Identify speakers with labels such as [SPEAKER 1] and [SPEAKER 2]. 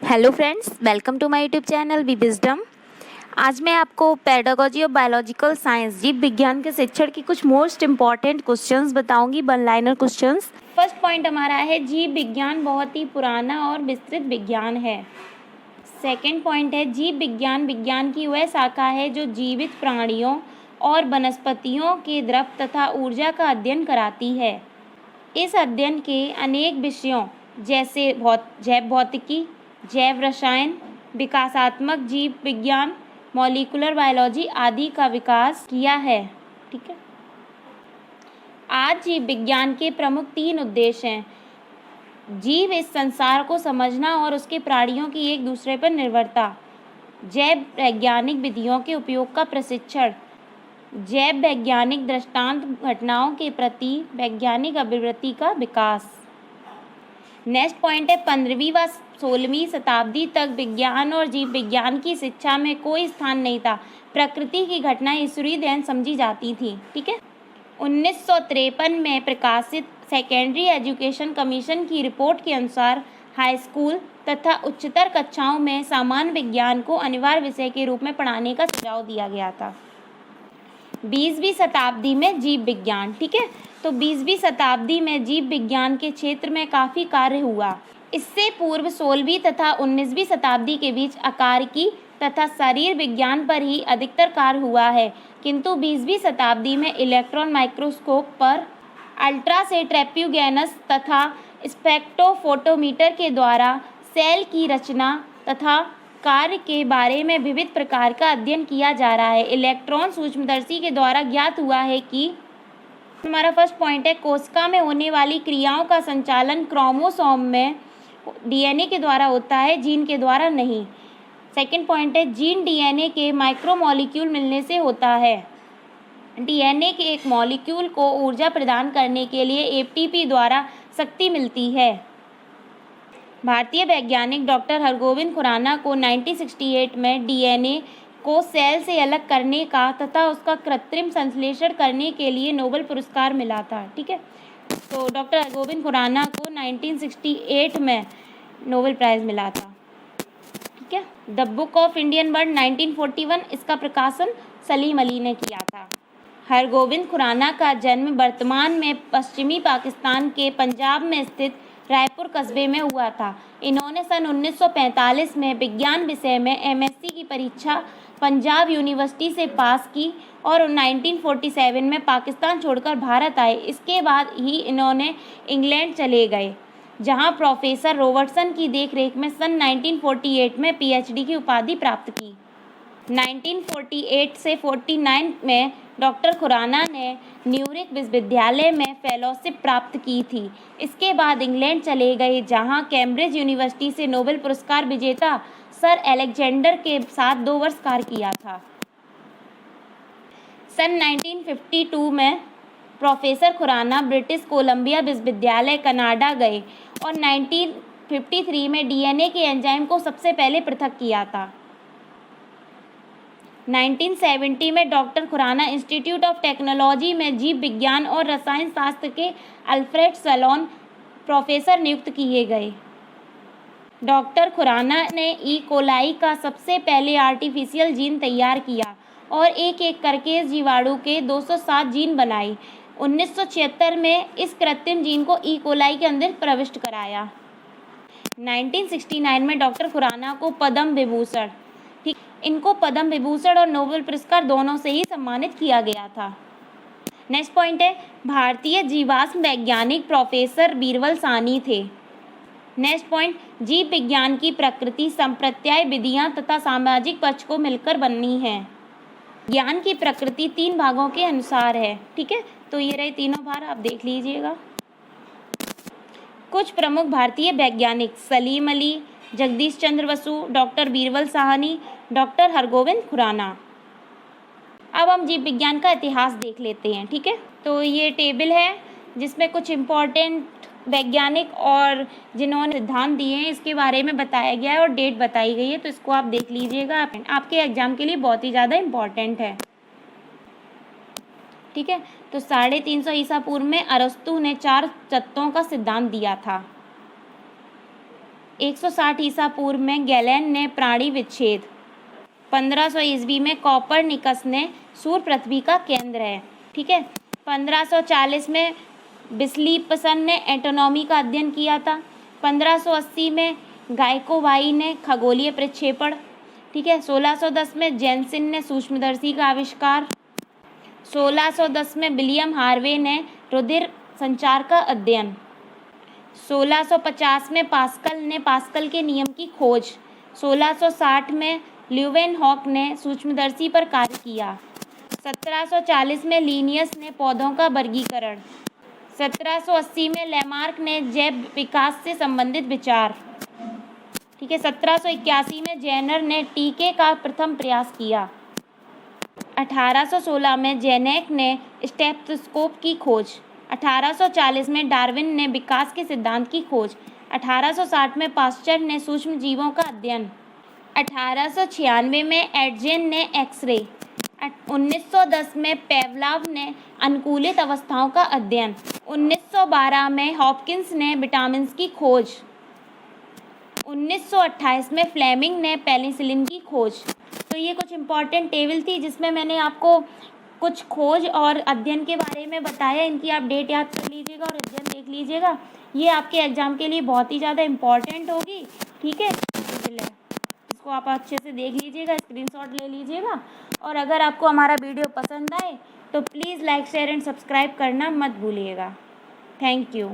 [SPEAKER 1] Hello friends, welcome to my YouTube channel Be Wisdom. आज मैं आपको पेडागोजी ऑफ बायोलॉजिकल साइंस जीव विज्ञान के शिक्षण की कुछ मोस्ट इम्पॉर्टेंट क्वेश्चंस बताऊंगी, one liner questions. First point हमारा है जीव विज्ञान बहुत ही पुराना और विस्तृत विज्ञान है। सेकंड पॉइंट है जीव विज्ञान विज्ञान की वह शाखा है जो जीवित प्राणियों और वनस्पतियों के द्रव तथा ऊर्जा का अध्ययन कराती है। इस अध्ययन के अनेक विषयों जैसे जैव भौतिकी, जैव रसायन, विकासात्मक जीव विज्ञान, मॉलिक्यूलर बायोलॉजी आदि का विकास किया है। ठीक है। आज जीव विज्ञान के प्रमुख 3 उद्देश्य हैं। जीव इस संसार को समझना और उसके प्राणियों की एक दूसरे पर निर्भरता, जैव वैज्ञानिक विधियों के उपयोग का प्रशिक्षण, जैव वैज्ञानिक दृष्टांत घटनाओं के प्रति वैज्ञानिक अभिवृत्ति का विकास। नेक्स्ट पॉइंट है 15वीं व 16वीं शताब्दी तक विज्ञान और जीव विज्ञान की शिक्षा में कोई स्थान नहीं था। प्रकृति की घटनाएं ईश्वरीय देन समझी जाती थी। ठीक है। 1953 में प्रकाशित सेकेंडरी एजुकेशन कमीशन की रिपोर्ट के अनुसार हाई स्कूल तथा उच्चतर कक्षाओं में सामान्य विज्ञान को अनिवार्य विषय के रूप में पढ़ाने का सुझाव दिया गया था। 20वीं शताब्दी में जीव विज्ञान। ठीक है। तो 20वीं शताब्दी में जीव विज्ञान के क्षेत्र में काफ़ी कार्य हुआ। इससे पूर्व 16वीं तथा 19वीं शताब्दी के बीच आकारिकी तथा शरीर विज्ञान पर ही अधिकतर कार्य हुआ है, किंतु 20वीं शताब्दी में इलेक्ट्रॉन माइक्रोस्कोप पर अल्ट्रासेट्रेप्यूगेनस तथा स्पेक्ट्रोफोटोमीटर के द्वारा सेल की रचना तथा कार्य के बारे में विविध प्रकार का अध्ययन किया जा रहा है। इलेक्ट्रॉन सूक्ष्मदर्शी के द्वारा ज्ञात हुआ है कि हमारा फर्स्ट पॉइंट है कोशिका में होने वाली क्रियाओं का संचालन क्रोमोसोम में डीएनए के द्वारा होता है, जीन के द्वारा नहीं। सेकंड पॉइंट है जीन डीएनए के माइक्रोमोलिक्यूल मिलने से होता है। डीएनए के एक मॉलिक्यूल को ऊर्जा प्रदान करने के लिए एटीपी द्वारा शक्ति मिलती है। भारतीय वैज्ञानिक डॉक्टर हरगोविंद खुराना को 1968 में डीएनए को सेल से अलग करने का तथा उसका कृत्रिम संश्लेषण करने के लिए नोबेल पुरस्कार मिला था। ठीक है। तो डॉक्टर हरगोविंद खुराना को 1968 में नोबेल प्राइज़ मिला था। ठीक है। The book of Indian word 1941, इसका प्रकाशन सलीम अली ने किया था। हरगोविंद खुराना का जन्म वर्तमान में पश्चिमी पाकिस्तान के पंजाब में स्थित रायपुर कस्बे में हुआ था। इन्होंने सन 1945 में विज्ञान विषय में एमएससी की परीक्षा पंजाब यूनिवर्सिटी से पास की और 1947 में पाकिस्तान छोड़कर भारत आए। इसके बाद ही इन्होंने इंग्लैंड चले गए, जहां प्रोफेसर रॉबर्टसन की देखरेख में सन 1948 में पीएचडी की उपाधि प्राप्त की। 1948 से 49 में डॉक्टर खुराना ने न्यूयॉर्क विश्वविद्यालय में फेलोशिप प्राप्त की थी। इसके बाद इंग्लैंड चले गए, जहां कैम्ब्रिज यूनिवर्सिटी से नोबेल पुरस्कार विजेता सर अलेक्जेंडर के साथ 2 वर्ष कार्य किया था। सन 1952 में प्रोफेसर खुराना ब्रिटिश कोलंबिया विश्वविद्यालय कनाडा गए और 1953 में डीएनए के एंजाइम को सबसे पहले पृथक किया था। 1970 में doctor Khorana institute of technology में जीव विज्ञान और रसायन शास्त्र के अल्फ्रेड सलोन प्रोफेसर नियुक्त किए गए। डॉक्टर खुराना ने ई कोलाई का सबसे पहले आर्टिफिशियल जीन तैयार किया और एक एक करके इस जीवाणु के 207 जीन बनाए। 1976 में इस कृत्रिम जीन को ई कोलाई के अंदर प्रविष्ट कराया। 1969 में डॉक्टर खुराना को पद्म विभूषण, इनको पद्म विभूषण और नोबेल पुरस्कार दोनों से ही सम्मानित किया गया था। नेक्स्ट पॉइंट है भारतीय जीवाश्म वैज्ञानिक प्रोफेसर बीरबल साहनी थे। नेक्स्ट पॉइंट जीव विज्ञान की प्रकृति, संप्रत्याय विधियां तथा सामाजिक पक्ष को मिलकर बननी है। ज्ञान की प्रकृति 3 भागों के अनुसार है। ठीक है। तो ये रहे तीनों भाग, आप देख लीजिएगा। कुछ प्रमुख भारतीय वैज्ञानिक सलीम अली, जगदीश चंद्र बसु, डॉक्टर बीरबल साहनी, डॉक्टर हरगोविंद खुराना। अब हम जीव विज्ञान का इतिहास देख लेते हैं। ठीक है। तो ये टेबल है जिसमें कुछ इम्पोर्टेंट वैज्ञानिक और जिन्होंने सिद्धांत दिए हैं इसके बारे में बताया गया है और डेट बताई गई है, तो इसको आप देख लीजिएगा, आपके एग्जाम के लिए बहुत ही ज़्यादा इम्पॉर्टेंट है। ठीक है। तो 350 ईसा पूर्व में अरस्तु ने 4 तत्वों का सिद्धांत दिया था। 160 ईसा पूर्व में गैलेन ने प्राणी विच्छेद। 1500 ईस्वी में कोपरनिकस ने सूर्य पृथ्वी का केंद्र है। ठीक है। 1540 में बिस्लीपसन ने एस्ट्रोनॉमी का अध्ययन किया था। 1580 में गाइकोवाई ने खगोलीय प्रक्षेपण। ठीक है। 1610 में जेनसिन ने सूक्ष्मदर्शी का आविष्कार। 1610 में विलियम हार्वे ने रुधिर संचार का अध्ययन। 1650 में पास्कल ने पास्कल के नियम की खोज। 1660 में ल्यूवेनहॉक ने सूक्ष्मदर्शी पर कार्य किया। 1740 में लिनियस ने पौधों का वर्गीकरण। 1780 में लेमार्क ने जैव विकास से संबंधित विचार। ठीक है। 1781 में जेनर ने टीके का प्रथम प्रयास किया। 1816 में जेनेक ने स्टेथोस्कोप की खोज। 1840 में डार्विन ने विकास के सिद्धांत की खोज। 1860 में पास्चर ने सूक्ष्म जीवों का अध्ययन। 1896 में एडजेन ने एक्सरे। 1910 में पेवलाव ने अनुकूलित अवस्थाओं का अध्ययन। 1912 में हॉपकिंस ने विटामिन की खोज। 1928 में फ्लेमिंग ने पेनिसिलिन की खोज। तो ये कुछ इम्पॉर्टेंट टेबल थी जिसमें मैंने आपको कुछ खोज और अध्ययन के बारे में बताया। इनकी आप डेट याद कर लीजिएगा और अध्ययन देख लीजिएगा। ये आपके एग्जाम के लिए बहुत ही ज़्यादा इम्पॉर्टेंट होगी। ठीक है। इसको आप अच्छे से देख लीजिएगा, स्क्रीनशॉट ले लीजिएगा। और अगर आपको हमारा वीडियो पसंद आए तो please like share and subscribe करना मत भूलिएगा। Thank you.